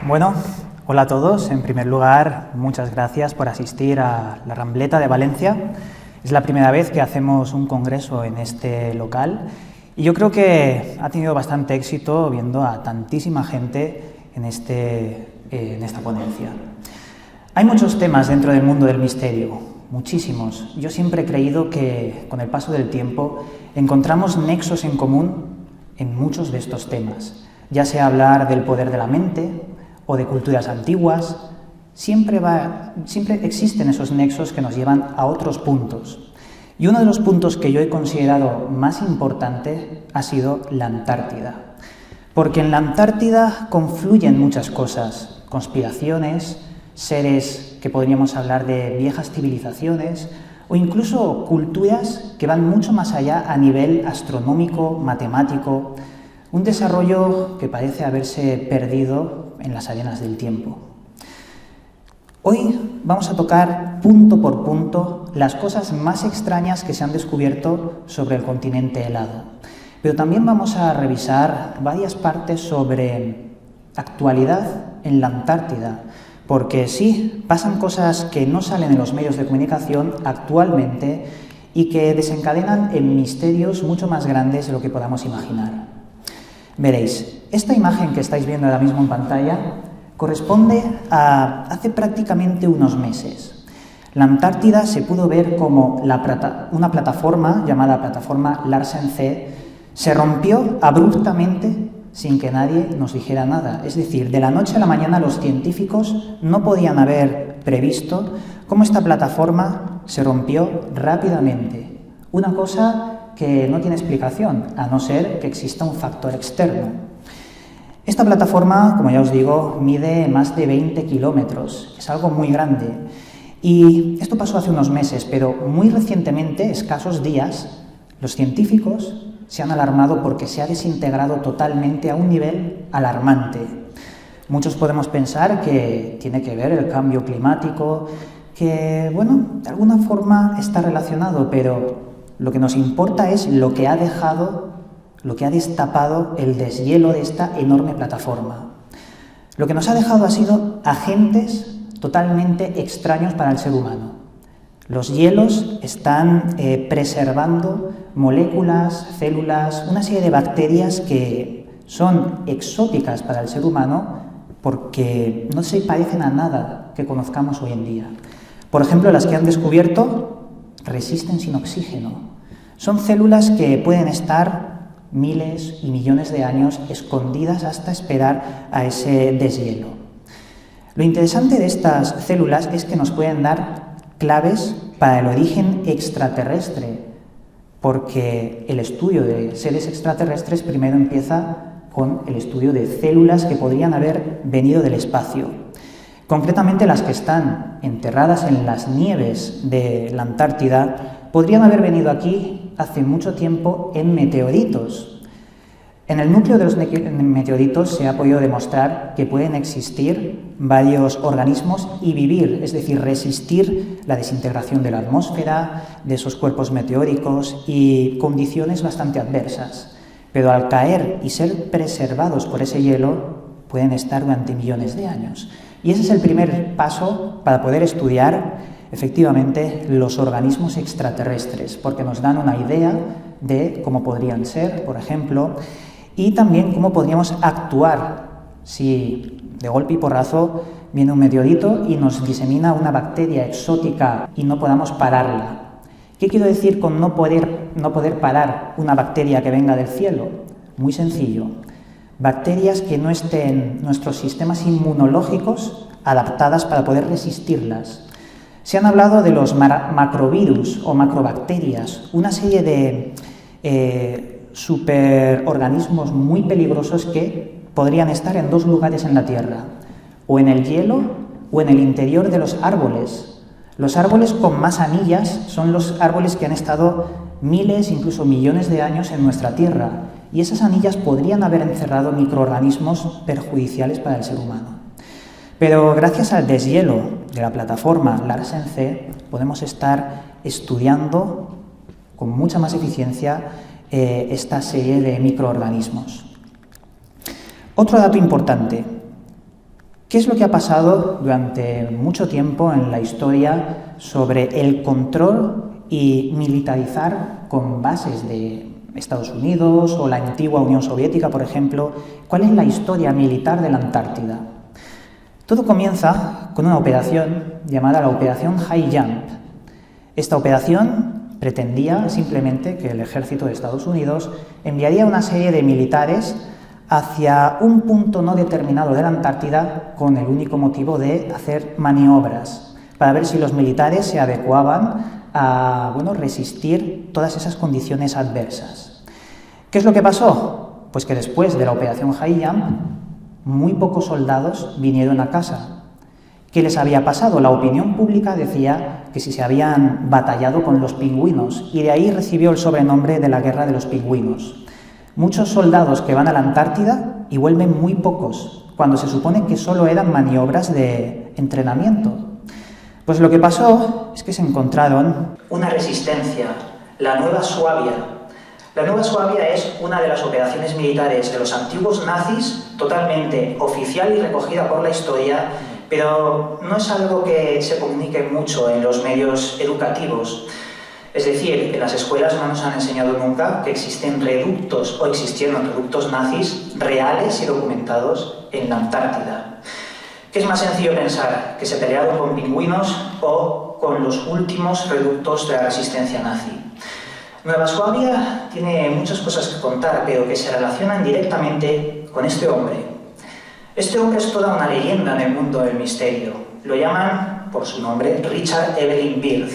Bueno, hola a todos. En primer lugar, muchas gracias por asistir a la Rambleta de Valencia. Es la primera vez que hacemos un congreso en este local y yo creo que ha tenido bastante éxito viendo a tantísima gente en esta ponencia. Hay muchos temas dentro del mundo del misterio, muchísimos. Yo siempre he creído que con el paso del tiempo encontramos nexos en común en muchos de estos temas, ya sea hablar del poder de la mente o de culturas antiguas. Siempre existen esos nexos que nos llevan a otros puntos. Y uno de los puntos que yo he considerado más importante ha sido la Antártida. Porque en la Antártida confluyen muchas cosas, conspiraciones, seres que podríamos hablar de viejas civilizaciones o incluso culturas que van mucho más allá a nivel astronómico, matemático, un desarrollo que parece haberse perdido en las arenas del tiempo. Hoy vamos a tocar punto por punto las cosas más extrañas que se han descubierto sobre el continente helado, pero también vamos a revisar varias partes sobre actualidad en la Antártida, porque sí, pasan cosas que no salen en los medios de comunicación actualmente y que desencadenan en misterios mucho más grandes de lo que podamos imaginar. Veréis, esta imagen que estáis viendo ahora mismo en pantalla corresponde a hace prácticamente unos meses. La Antártida se pudo ver como una plataforma llamada plataforma Larsen C se rompió abruptamente sin que nadie nos dijera nada. Es decir, de la noche a la mañana los científicos no podían haber previsto cómo esta plataforma se rompió rápidamente. Una cosa que no tiene explicación, a no ser que exista un factor externo. Esta plataforma, como ya os digo, mide más de 20 kilómetros, es algo muy grande. Y esto pasó hace unos meses, pero muy recientemente, escasos días, los científicos se han alarmado porque se ha desintegrado totalmente a un nivel alarmante. Muchos podemos pensar que tiene que ver el cambio climático, que, bueno, de alguna forma está relacionado, pero lo que nos importa es lo que ha destapado el deshielo de esta enorme plataforma. Lo que nos ha dejado ha sido agentes totalmente extraños para el ser humano. Los hielos están preservando moléculas, células, una serie de bacterias que son exóticas para el ser humano porque no se parecen a nada que conozcamos hoy en día. Por ejemplo, las que han descubierto resisten sin oxígeno. Son células que pueden estar miles y millones de años escondidas hasta esperar a ese deshielo. Lo interesante de estas células es que nos pueden dar claves para el origen extraterrestre, porque el estudio de seres extraterrestres primero empieza con el estudio de células que podrían haber venido del espacio. Concretamente, las que están enterradas en las nieves de la Antártida podrían haber venido aquí hace mucho tiempo en meteoritos. En el núcleo de los meteoritos se ha podido demostrar que pueden existir varios organismos y vivir, es decir, resistir la desintegración de la atmósfera, de esos cuerpos meteóricos y condiciones bastante adversas. Pero al caer y ser preservados por ese hielo, pueden estar durante millones de años. Y ese es el primer paso para poder estudiar efectivamente los organismos extraterrestres, porque nos dan una idea de cómo podrían ser, por ejemplo, y también cómo podríamos actuar si de golpe y porrazo viene un meteorito y nos disemina una bacteria exótica y no podamos pararla. ¿Qué quiero decir con no poder parar una bacteria que venga del cielo? Muy sencillo. Bacterias que no estén nuestros sistemas inmunológicos adaptadas para poder resistirlas. Se han hablado de los macrovirus o macrobacterias, una serie de superorganismos muy peligrosos que podrían estar en dos lugares en la Tierra, o en el hielo o en el interior de los árboles. Los árboles con más anillas son los árboles que han estado miles, incluso millones de años en nuestra Tierra, y esas anillas podrían haber encerrado microorganismos perjudiciales para el ser humano. Pero gracias al deshielo de la plataforma Larsen C podemos estar estudiando con mucha más eficiencia esta serie de microorganismos. Otro dato importante, ¿Qué es lo que ha pasado durante mucho tiempo en la historia sobre el control y militarizar con bases de Estados Unidos o la antigua Unión Soviética, por ejemplo? ¿Cuál es la historia militar de la Antártida? Todo comienza con una operación llamada la Operación High Jump. Esta operación pretendía simplemente que el ejército de Estados Unidos enviaría una serie de militares hacia un punto no determinado de la Antártida con el único motivo de hacer maniobras para ver si los militares se adecuaban a resistir todas esas condiciones adversas. ¿Qué es lo que pasó? Pues que después de la Operación High Jump, muy pocos soldados vinieron a casa. ¿Qué les había pasado? La opinión pública decía que si se habían batallado con los pingüinos, y de ahí recibió el sobrenombre de la Guerra de los Pingüinos. Muchos soldados que van a la Antártida y vuelven muy pocos, cuando se supone que solo eran maniobras de entrenamiento. Pues lo que pasó es que se encontraron una resistencia, la Nueva Suabia. La Nueva Suabia es una de las operaciones militares de los antiguos nazis, totalmente oficial y recogida por la historia, pero no es algo que se comunique mucho en los medios educativos. Es decir, en las escuelas no nos han enseñado nunca que existen reductos o existieron reductos nazis reales y documentados en la Antártida. ¿Qué es más sencillo pensar? ¿Que se pelearon con pingüinos o con los últimos reductos de la resistencia nazi? Nueva Suabia tiene muchas cosas que contar, pero que se relacionan directamente con este hombre. Este hombre es toda una leyenda en el mundo del misterio. Lo llaman, por su nombre, Richard Evelyn Byrd.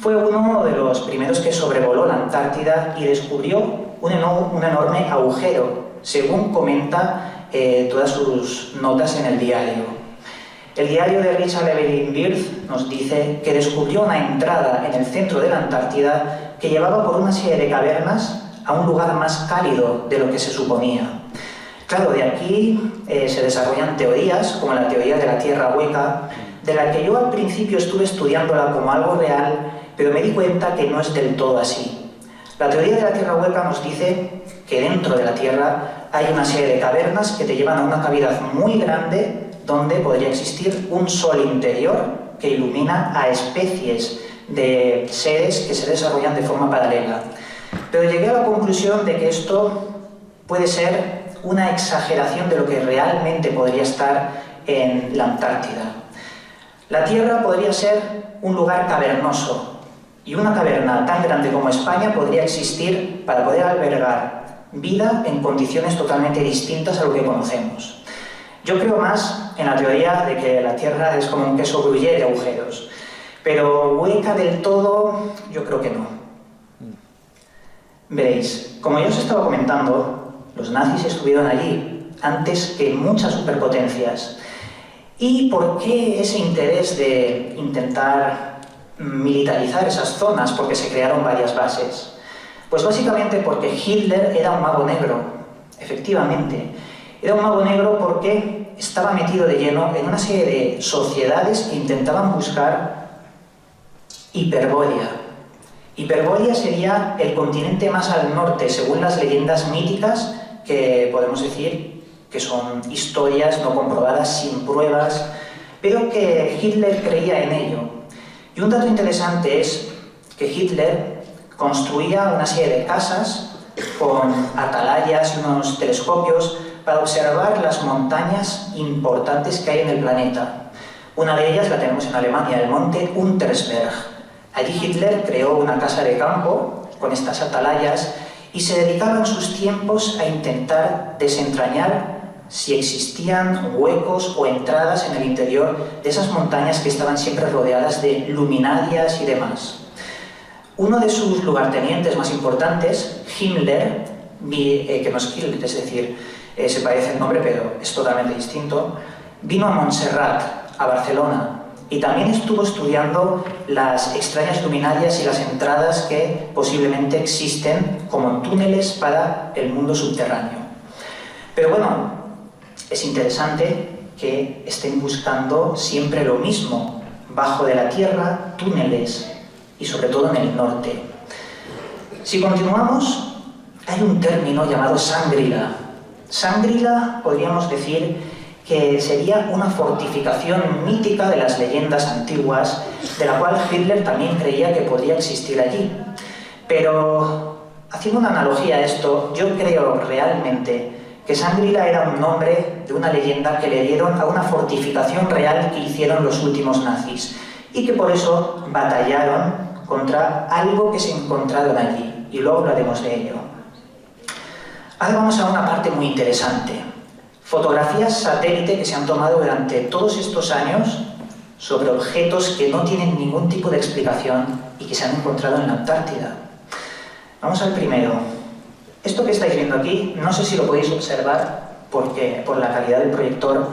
Fue uno de los primeros que sobrevoló la Antártida y descubrió un enorme agujero, según comenta todas sus notas en el diario. El diario de Richard Evelyn Byrd nos dice que descubrió una entrada en el centro de la Antártida que llevaba por una serie de cavernas a un lugar más cálido de lo que se suponía. Claro, de aquí se desarrollan teorías, como la teoría de la Tierra hueca, de la que yo al principio estuve estudiándola como algo real, pero me di cuenta que no es del todo así. La teoría de la Tierra hueca nos dice que dentro de la Tierra hay una serie de cavernas que te llevan a una cavidad muy grande donde podría existir un sol interior que ilumina a especies de seres que se desarrollan de forma paralela. Pero llegué a la conclusión de que esto puede ser una exageración de lo que realmente podría estar en la Antártida. La Tierra podría ser un lugar cavernoso, y una caverna tan grande como España podría existir para poder albergar vida en condiciones totalmente distintas a lo que conocemos. Yo creo más en la teoría de que la Tierra es como un queso gruyere de agujeros, pero hueca del todo, yo creo que no. Veréis, como ya os estaba comentando, los nazis estuvieron allí antes que muchas superpotencias. ¿Y por qué ese interés de intentar militarizar esas zonas? Porque se crearon varias bases. Pues básicamente porque Hitler era un mago negro, efectivamente. Era un mago negro porque estaba metido de lleno en una serie de sociedades que intentaban buscar Hiperbórea. Hiperbórea sería el continente más al norte, según las leyendas míticas, que podemos decir que son historias no comprobadas, sin pruebas, pero que Hitler creía en ello. Y un dato interesante es que Hitler construía una serie de casas con atalayas y unos telescopios para observar las montañas importantes que hay en el planeta. Una de ellas la tenemos en Alemania, el monte Untersberg. Allí Hitler creó una casa de campo con estas atalayas y se dedicaba en sus tiempos a intentar desentrañar si existían huecos o entradas en el interior de esas montañas que estaban siempre rodeadas de luminarias y demás. Uno de sus lugartenientes más importantes, Himmler, que no es Hitler, es decir, se parece el nombre pero es totalmente distinto, vino a Montserrat, a Barcelona, y también estuvo estudiando las extrañas luminarias y las entradas que posiblemente existen como túneles para el mundo subterráneo. Pero bueno, es interesante que estén buscando siempre lo mismo, bajo de la tierra, túneles, y sobre todo en el norte. Si continuamos, hay un término llamado Shangri-La. Shangri-La podríamos decir que sería una fortificación mítica de las leyendas antiguas, de la cual Hitler también creía que podría existir allí. Pero, haciendo una analogía a esto, yo creo realmente que Shangri-La era un nombre de una leyenda que le dieron a una fortificación real que hicieron los últimos nazis, y que por eso batallaron contra algo que se encontraron allí, y luego hablaremos de ello. Ahora vamos a una parte muy interesante. Fotografías satélite que se han tomado durante todos estos años sobre objetos que no tienen ningún tipo de explicación y que se han encontrado en la Antártida. Vamos al primero. Esto que estáis viendo aquí, no sé si lo podéis observar por la calidad del proyector,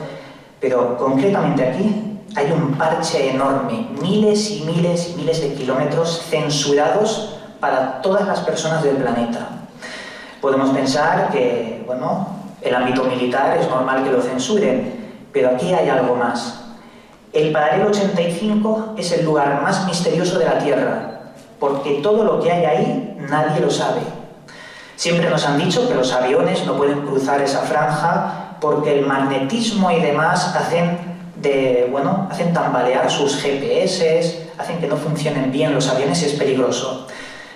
pero concretamente aquí hay un parche enorme, miles y miles y miles de kilómetros censurados para todas las personas del planeta. Podemos pensar que, bueno, el ámbito militar es normal que lo censuren, pero aquí hay algo más. El paralelo 85 es el lugar más misterioso de la Tierra, porque todo lo que hay ahí nadie lo sabe. Siempre nos han dicho que los aviones no pueden cruzar esa franja porque el magnetismo y demás hacen tambalear sus GPS, hacen que no funcionen bien los aviones y es peligroso.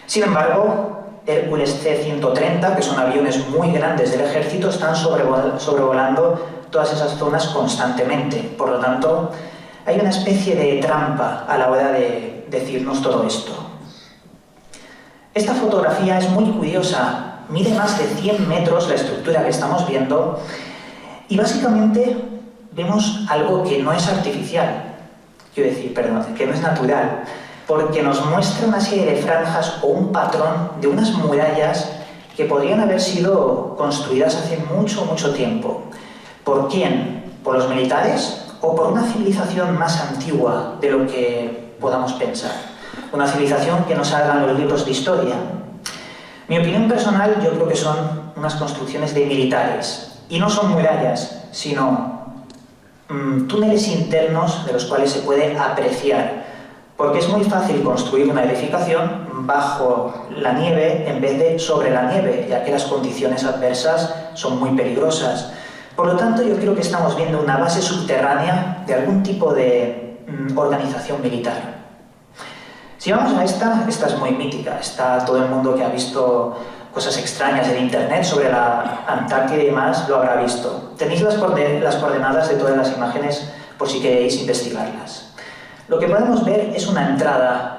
Sin embargo, Hércules C-130, que son aviones muy grandes del ejército, están sobrevolando todas esas zonas constantemente. Por lo tanto, hay una especie de trampa a la hora de decirnos todo esto. Esta fotografía es muy curiosa. Mide más de 100 metros la estructura que estamos viendo y básicamente vemos algo que no es artificial, que no es natural, porque nos muestra una serie de franjas o un patrón de unas murallas que podrían haber sido construidas hace mucho, mucho tiempo. ¿Por quién? ¿Por los militares o por una civilización más antigua de lo que podamos pensar? Una civilización que nos salga en los libros de historia. Mi opinión personal, yo creo que son unas construcciones de militares. Y no son murallas, sino túneles internos de los cuales se puede apreciar. Porque es muy fácil construir una edificación bajo la nieve en vez de sobre la nieve, ya que las condiciones adversas son muy peligrosas. Por lo tanto, yo creo que estamos viendo una base subterránea de algún tipo de organización militar. Si vamos a esta es muy mítica. Está todo el mundo que ha visto cosas extrañas en internet sobre la Antártida y demás, lo habrá visto. Tenéis las coordenadas de todas las imágenes por si queréis investigarlas. Lo que podemos ver es una entrada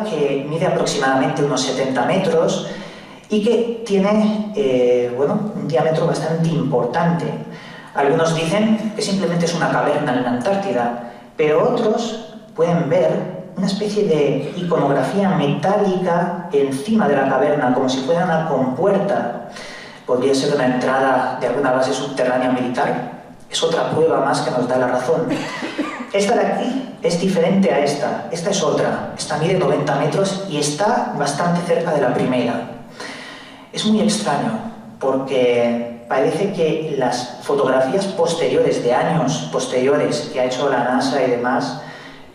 que mide aproximadamente unos 70 metros y que tiene un diámetro bastante importante. Algunos dicen que simplemente es una caverna en la Antártida, pero otros pueden ver una especie de iconografía metálica encima de la caverna, como si fuera una compuerta. ¿Podría ser una entrada de alguna base subterránea militar? Es otra prueba más que nos da la razón. Esta de aquí es diferente a esta. Esta es otra. Esta mide 90 metros y está bastante cerca de la primera. Es muy extraño, porque parece que las fotografías posteriores, de años posteriores, que ha hecho la NASA y demás,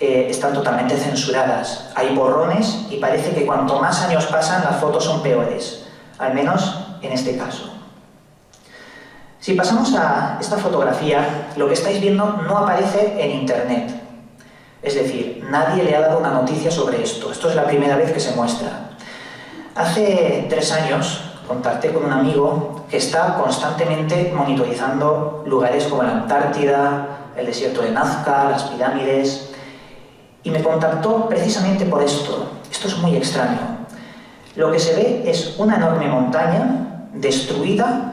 están totalmente censuradas. Hay borrones y parece que cuanto más años pasan, las fotos son peores, al menos en este caso. Si pasamos a esta fotografía, lo que estáis viendo no aparece en internet. Es decir, nadie le ha dado una noticia sobre esto. Esto es la primera vez que se muestra. Hace 3 años contacté con un amigo que está constantemente monitorizando lugares como la Antártida, el desierto de Nazca, las pirámides, y me contactó precisamente por esto. Esto es muy extraño. Lo que se ve es una enorme montaña destruida,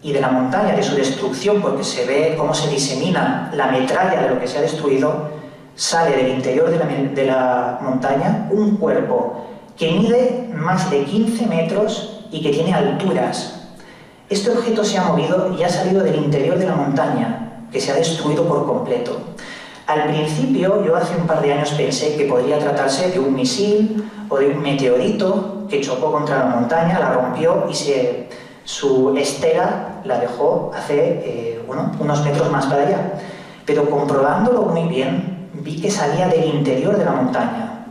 y de la montaña, de su destrucción, porque se ve cómo se disemina la metralla de lo que se ha destruido, sale del interior de la montaña un cuerpo que mide más de 15 metros y que tiene alturas. Este objeto se ha movido y ha salido del interior de la montaña, que se ha destruido por completo. Al principio, yo hace un par de años pensé que podría tratarse de un misil o de un meteorito que chocó contra la montaña, la rompió y su estela la dejó hace unos metros más para allá. Pero comprobándolo muy bien, vi que salía del interior de la montaña.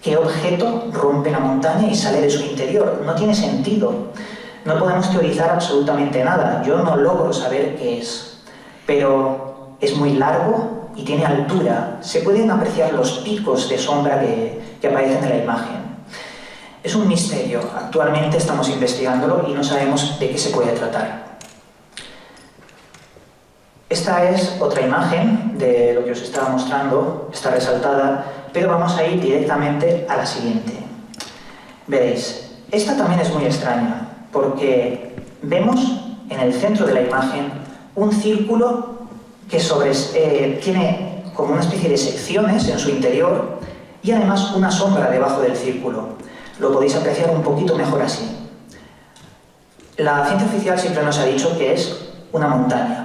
¿Qué objeto rompe la montaña y sale de su interior? No tiene sentido. No podemos teorizar absolutamente nada. Yo no logro saber qué es. pero es muy largo y tiene altura. Se pueden apreciar los picos de sombra que aparecen en la imagen. Es un misterio. Actualmente estamos investigándolo y no sabemos de qué se puede tratar. Esta es otra imagen de lo que os estaba mostrando, está resaltada, pero vamos a ir directamente a la siguiente. Veréis, esta también es muy extraña, porque vemos en el centro de la imagen un círculo que tiene como una especie de secciones en su interior y además una sombra debajo del círculo. Lo podéis apreciar un poquito mejor así. La ciencia oficial siempre nos ha dicho que es una montaña.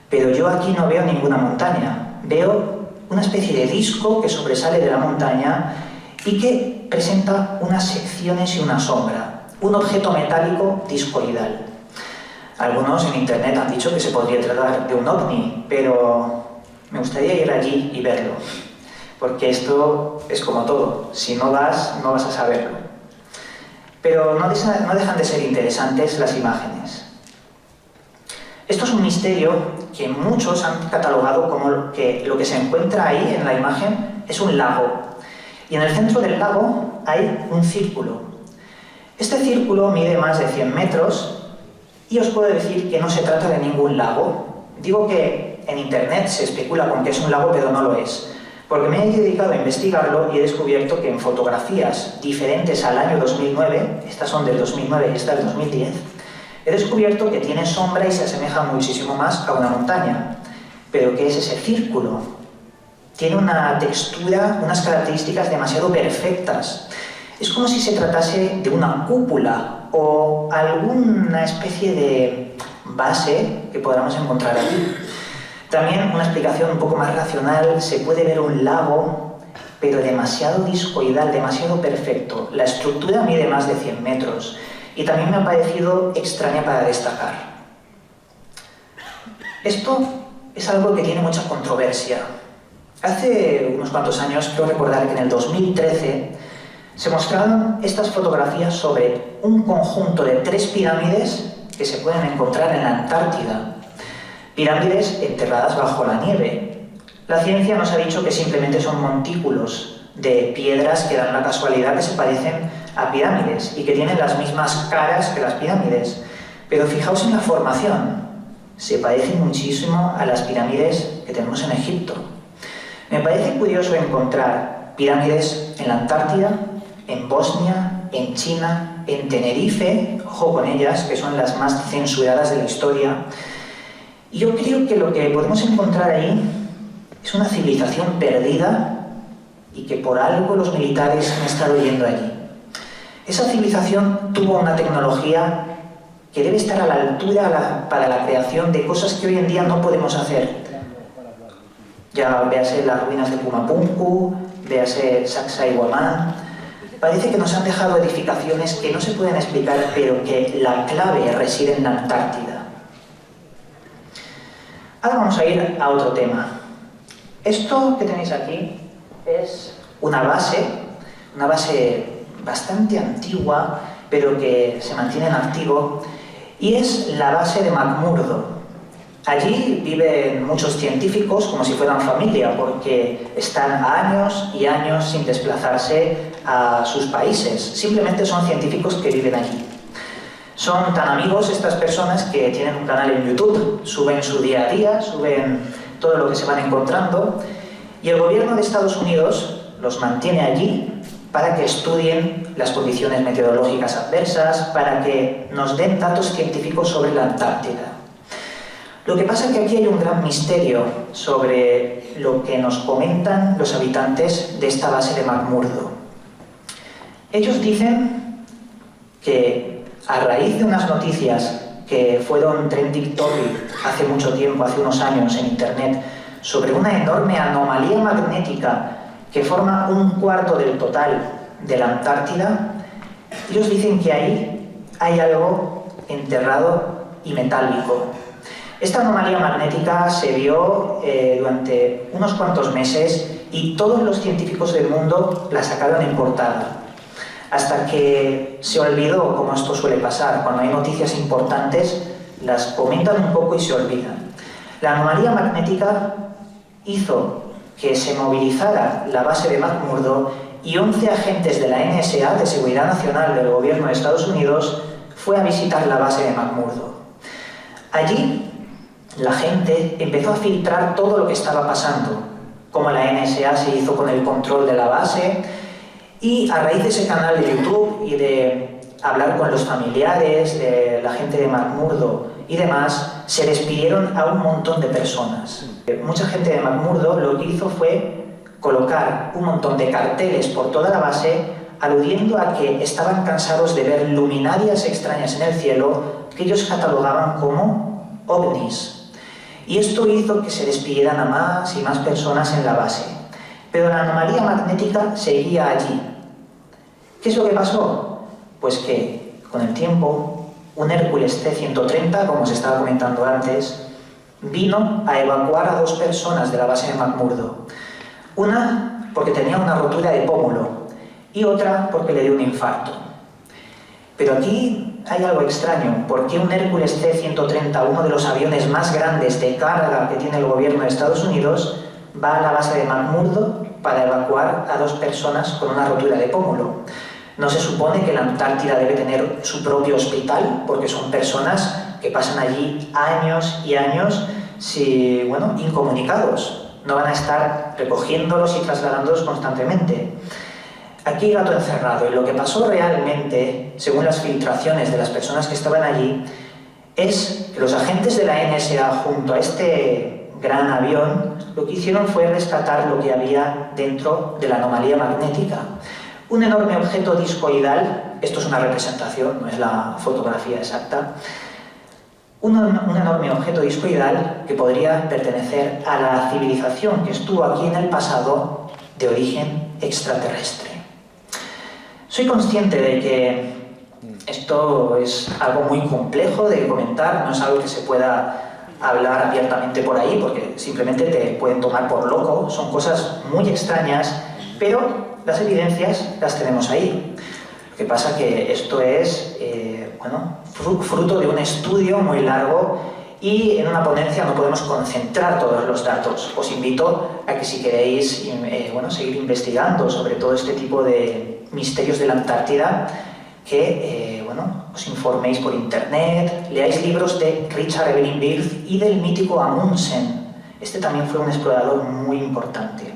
Pero yo aquí no veo ninguna montaña, veo una especie de disco que sobresale de la montaña y que presenta unas secciones y una sombra, un objeto metálico discoidal. Algunos en internet han dicho que se podría tratar de un ovni, pero me gustaría ir allí y verlo, porque esto es como todo, si no vas, no vas a saberlo. Pero no dejan de ser interesantes las imágenes. Esto es un misterio que muchos han catalogado como que lo que se encuentra ahí en la imagen es un lago. Y en el centro del lago hay un círculo. Este círculo mide más de 100 metros y os puedo decir que no se trata de ningún lago. Digo que en internet se especula con que es un lago, pero no lo es. Porque me he dedicado a investigarlo y he descubierto que en fotografías diferentes al año 2009, estas son del 2009 y esta del 2010, he descubierto que tiene sombra y se asemeja muchísimo más a una montaña. ¿Pero qué es ese círculo? Tiene una textura, unas características demasiado perfectas. Es como si se tratase de una cúpula o alguna especie de base que podamos encontrar aquí. También una explicación un poco más racional, se puede ver un lago, pero demasiado discoidal, demasiado perfecto. La estructura mide más de 100 metros. Y también me ha parecido extraña para destacar. Esto es algo que tiene mucha controversia. Hace unos cuantos años, creo recordar que en el 2013, se mostraron estas fotografías sobre un conjunto de 3 pirámides que se pueden encontrar en la Antártida. Pirámides enterradas bajo la nieve. La ciencia nos ha dicho que simplemente son montículos de piedras que dan la casualidad que se parecen a pirámides y que tienen las mismas caras que las pirámides. Pero fijaos en la formación, se parece muchísimo a las pirámides que tenemos en Egipto. Me parece curioso encontrar pirámides en la Antártida, en Bosnia, en China, en Tenerife, ojo con ellas, que son las más censuradas de la historia. Y yo creo que lo que podemos encontrar ahí es una civilización perdida y que por algo los militares han estado yendo allí. Esa civilización tuvo una tecnología que debe estar a la altura para la creación de cosas que hoy en día no podemos hacer. Ya véase las ruinas de Pumapunku, véase Sacsayhuamán. Parece que nos han dejado edificaciones que no se pueden explicar, pero que la clave reside en la Antártida. Ahora vamos a ir a otro tema. Esto que tenéis aquí es una base bastante antigua, pero que se mantiene en activo, y es la base de McMurdo. Allí viven muchos científicos como si fueran familia, porque están años y años sin desplazarse a sus países. Simplemente son científicos que viven allí. Son tan amigos estas personas que tienen un canal en YouTube, suben su día a día, suben todo lo que se van encontrando, y el gobierno de Estados Unidos los mantiene allí para que estudien las condiciones meteorológicas adversas, para que nos den datos científicos sobre la Antártida. Lo que pasa es que aquí hay un gran misterio sobre lo que nos comentan los habitantes de esta base de McMurdo. Ellos dicen que a raíz de unas noticias que fueron trending topic hace mucho tiempo, hace unos años en internet, sobre una enorme anomalía magnética que forma un cuarto del total de la Antártida, ellos dicen que ahí hay algo enterrado y metálico. Esta anomalía magnética se vio durante unos cuantos meses y todos los científicos del mundo la sacaron en portada. Hasta que se olvidó, como esto suele pasar, cuando hay noticias importantes, las comentan un poco y se olvidan. La anomalía magnética hizo que se movilizara la base de McMurdo y 11 agentes de la NSA, de Seguridad Nacional del Gobierno de Estados Unidos, fue a visitar la base de McMurdo. Allí, la gente empezó a filtrar todo lo que estaba pasando, cómo la NSA se hizo con el control de la base, y a raíz de ese canal de YouTube y de hablar con los familiares de la gente de McMurdo y demás, se despidieron a un montón de personas. Mucha gente de McMurdo lo que hizo fue colocar un montón de carteles por toda la base aludiendo a que estaban cansados de ver luminarias extrañas en el cielo que ellos catalogaban como ovnis. Y esto hizo que se despidieran a más y más personas en la base. Pero la anomalía magnética seguía allí. ¿Qué es lo que pasó? Pues que, con el tiempo, un Hércules C-130, como se estaba comentando antes, vino a evacuar a 2 personas de la base de McMurdo. Una porque tenía una rotura de pómulo y otra porque le dio un infarto. Pero aquí hay algo extraño. ¿Por qué un Hércules C-130, uno de los aviones más grandes de carga que tiene el gobierno de Estados Unidos, va a la base de McMurdo para evacuar a 2 personas con una rotura de pómulo? ¿No se supone que la Antártida debe tener su propio hospital? Porque son personas que pasan allí años y años incomunicados. No van a estar recogiéndolos y trasladándolos constantemente. Aquí hay gato encerrado, y lo que pasó realmente, según las filtraciones de las personas que estaban allí, es que los agentes de la NSA junto a este gran avión lo que hicieron fue rescatar lo que había dentro de la anomalía magnética. Un enorme objeto discoidal, esto es una representación, no es la fotografía exacta, un enorme objeto discoidal que podría pertenecer a la civilización que estuvo aquí en el pasado de origen extraterrestre. Soy consciente de que esto es algo muy complejo de comentar, no es algo que se pueda hablar abiertamente por ahí, porque simplemente te pueden tomar por loco, son cosas muy extrañas, pero las evidencias las tenemos ahí. Lo que pasa que esto es fruto de un estudio muy largo y en una ponencia no podemos concentrar todos los datos. Os invito a que si queréis seguir investigando sobre todo este tipo de misterios de la Antártida, que os informéis por internet, leáis libros de Richard Evelyn Bird y del mítico Amundsen. Este también fue un explorador muy importante.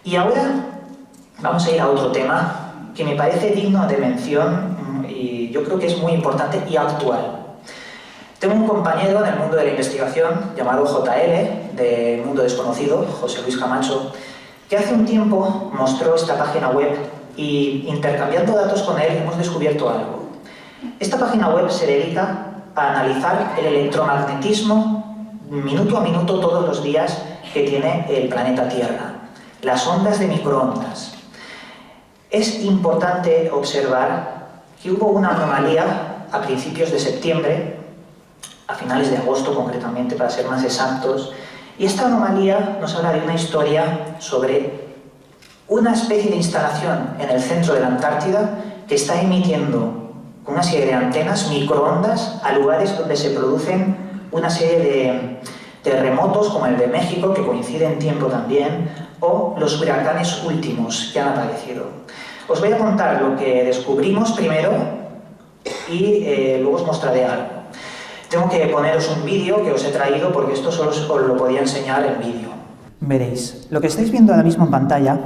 Y ahora vamos a ir a otro tema que me parece digno de mención y yo creo que es muy importante y actual. Tengo un compañero en el mundo de la investigación llamado JL, de Mundo Desconocido, José Luis Camacho, que hace un tiempo mostró esta página web y intercambiando datos con él hemos descubierto algo. Esta página web se dedica a analizar el electromagnetismo minuto a minuto todos los días que tiene el planeta Tierra, las ondas de microondas. Es importante observar que hubo una anomalía a principios de septiembre, a finales de agosto concretamente para ser más exactos, y esta anomalía nos habla de una historia sobre una especie de instalación en el centro de la Antártida que está emitiendo con una serie de antenas microondas a lugares donde se producen una serie de terremotos como el de México, que coincide en tiempo también, o los huracanes últimos que han aparecido. Os voy a contar lo que descubrimos primero y luego os mostraré algo. Tengo que poneros un vídeo que os he traído porque esto solo os lo podía enseñar en vídeo. Veréis, lo que estáis viendo ahora mismo en pantalla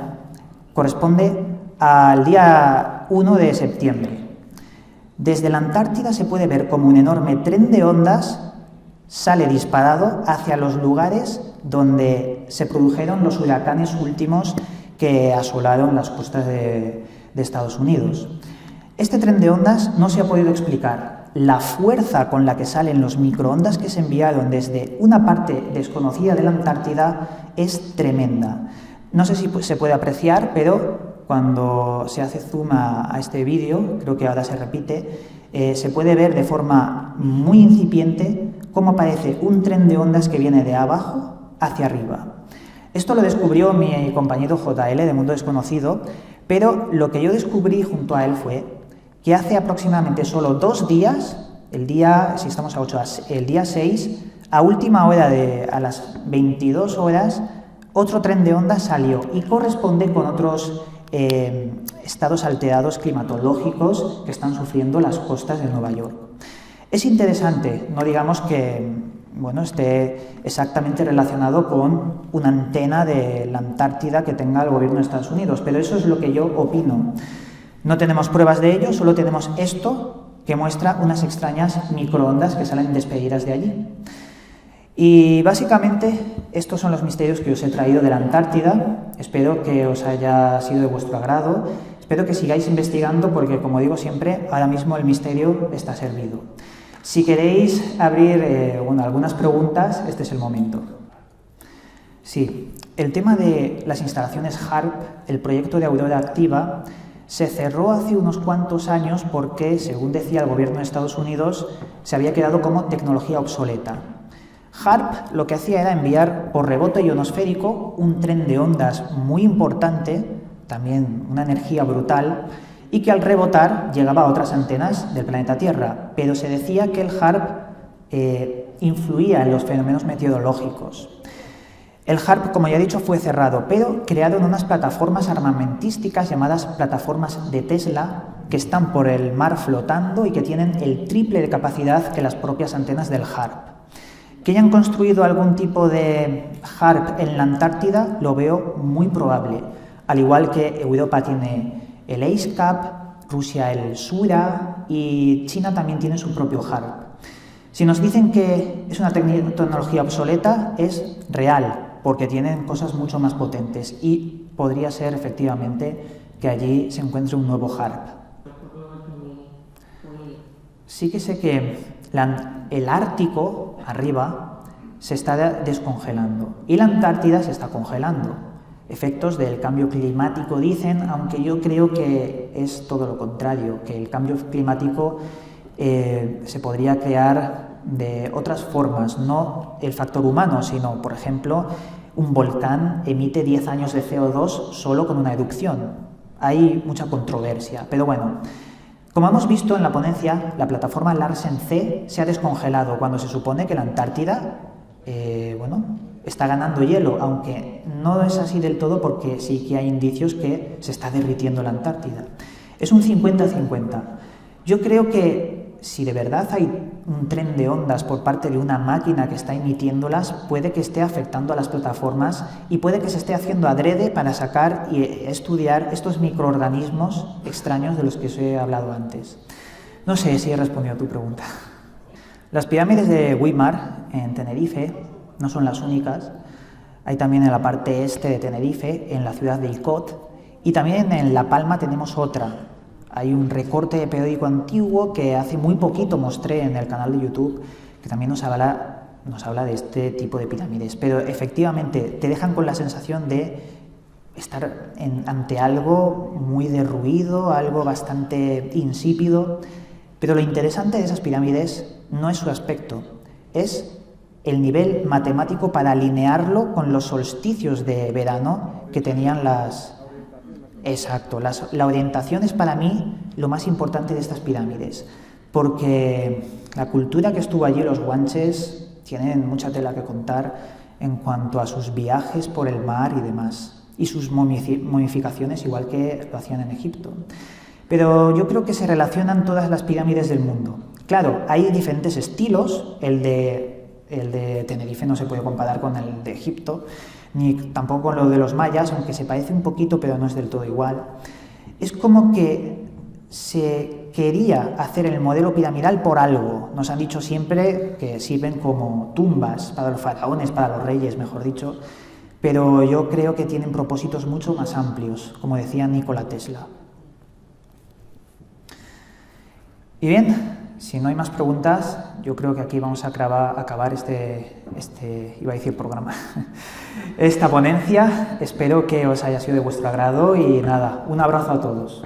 corresponde al día 1 de septiembre. Desde la Antártida se puede ver como un enorme tren de ondas sale disparado hacia los lugares donde se produjeron los huracanes últimos que asolaron las costas de Estados Unidos. Este tren de ondas no se ha podido explicar. La fuerza con la que salen los microondas que se enviaron desde una parte desconocida de la Antártida es tremenda. No sé si se puede apreciar, pero cuando se hace zoom a este vídeo, creo que ahora se repite, se puede ver de forma muy incipiente cómo aparece un tren de ondas que viene de abajo hacia arriba. Esto lo descubrió mi compañero JL de Mundo Desconocido, pero lo que yo descubrí junto a él fue que hace aproximadamente solo 2 días, si estamos a 8, el día 6, a última hora, a las 22 horas, otro tren de onda salió y corresponde con otros estados alterados climatológicos que están sufriendo las costas de Nueva York. Es interesante, no digamos que esté exactamente relacionado con una antena de la Antártida que tenga el gobierno de Estados Unidos, pero eso es lo que yo opino. No tenemos pruebas de ello, solo tenemos esto que muestra unas extrañas microondas que salen despedidas de allí. Y básicamente estos son los misterios que os he traído de la Antártida. Espero que os haya sido de vuestro agrado, espero que sigáis investigando porque, como digo siempre, ahora mismo el misterio está servido. Si queréis abrir algunas preguntas, este es el momento. Sí, el tema de las instalaciones HAARP, el proyecto de Aurora Activa, se cerró hace unos cuantos años porque, según decía el gobierno de Estados Unidos, se había quedado como tecnología obsoleta. HAARP lo que hacía era enviar por rebote ionosférico un tren de ondas muy importante, también una energía brutal, y que al rebotar llegaba a otras antenas del planeta Tierra, pero se decía que el HAARP influía en los fenómenos meteorológicos. El HAARP, como ya he dicho, fue cerrado, pero crearon unas plataformas armamentísticas llamadas plataformas de Tesla, que están por el mar flotando y que tienen el triple de capacidad que las propias antenas del HAARP. Que hayan construido algún tipo de HAARP en la Antártida lo veo muy probable, al igual que Europa tiene el EISCAP, Rusia el SURA y China también tiene su propio HAARP. Si nos dicen que es una tecnología obsoleta, es real, porque tienen cosas mucho más potentes y podría ser efectivamente que allí se encuentre un nuevo HAARP. Sí que sé que el Ártico, arriba, se está descongelando y la Antártida se está congelando. Efectos del cambio climático dicen, aunque yo creo que es todo lo contrario, que el cambio climático se podría crear de otras formas, no el factor humano, sino, por ejemplo, un volcán emite 10 años de CO2 solo con una erupción. Hay mucha controversia, pero bueno, como hemos visto en la ponencia, la plataforma Larsen C se ha descongelado cuando se supone que la Antártida, está ganando hielo, aunque no es así del todo porque sí que hay indicios que se está derritiendo la Antártida. Es un 50-50. Yo creo que si de verdad hay un tren de ondas por parte de una máquina que está emitiéndolas, puede que esté afectando a las plataformas y puede que se esté haciendo adrede para sacar y estudiar estos microorganismos extraños de los que os he hablado antes. No sé si he respondido a tu pregunta. Las pirámides de Güímar, en Tenerife, no son las únicas. Hay también en la parte este de Tenerife, en la ciudad de Icod, y también en La Palma tenemos otra. Hay un recorte de periódico antiguo que hace muy poquito mostré en el canal de YouTube, que también nos habla de este tipo de pirámides. Pero efectivamente te dejan con la sensación de estar ante algo muy derruido, algo bastante insípido. Pero lo interesante de esas pirámides no es su aspecto, es el nivel matemático para alinearlo con los solsticios de verano que tenían las... Exacto, la orientación es para mí lo más importante de estas pirámides, porque la cultura que estuvo allí, los guanches, tienen mucha tela que contar en cuanto a sus viajes por el mar y demás, y sus momificaciones, igual que lo hacían en Egipto. Pero yo creo que se relacionan todas las pirámides del mundo. Claro, hay diferentes estilos, el de Tenerife no se puede comparar con el de Egipto, ni tampoco con lo de los mayas, aunque se parece un poquito, pero no es del todo igual. Es como que se quería hacer el modelo piramidal por algo. Nos han dicho siempre que sirven como tumbas para los faraones, para los reyes, mejor dicho, pero yo creo que tienen propósitos mucho más amplios, como decía Nikola Tesla. Y bien, si no hay más preguntas, yo creo que aquí vamos a acabar esta ponencia. Espero que os haya sido de vuestro agrado y nada, un abrazo a todos.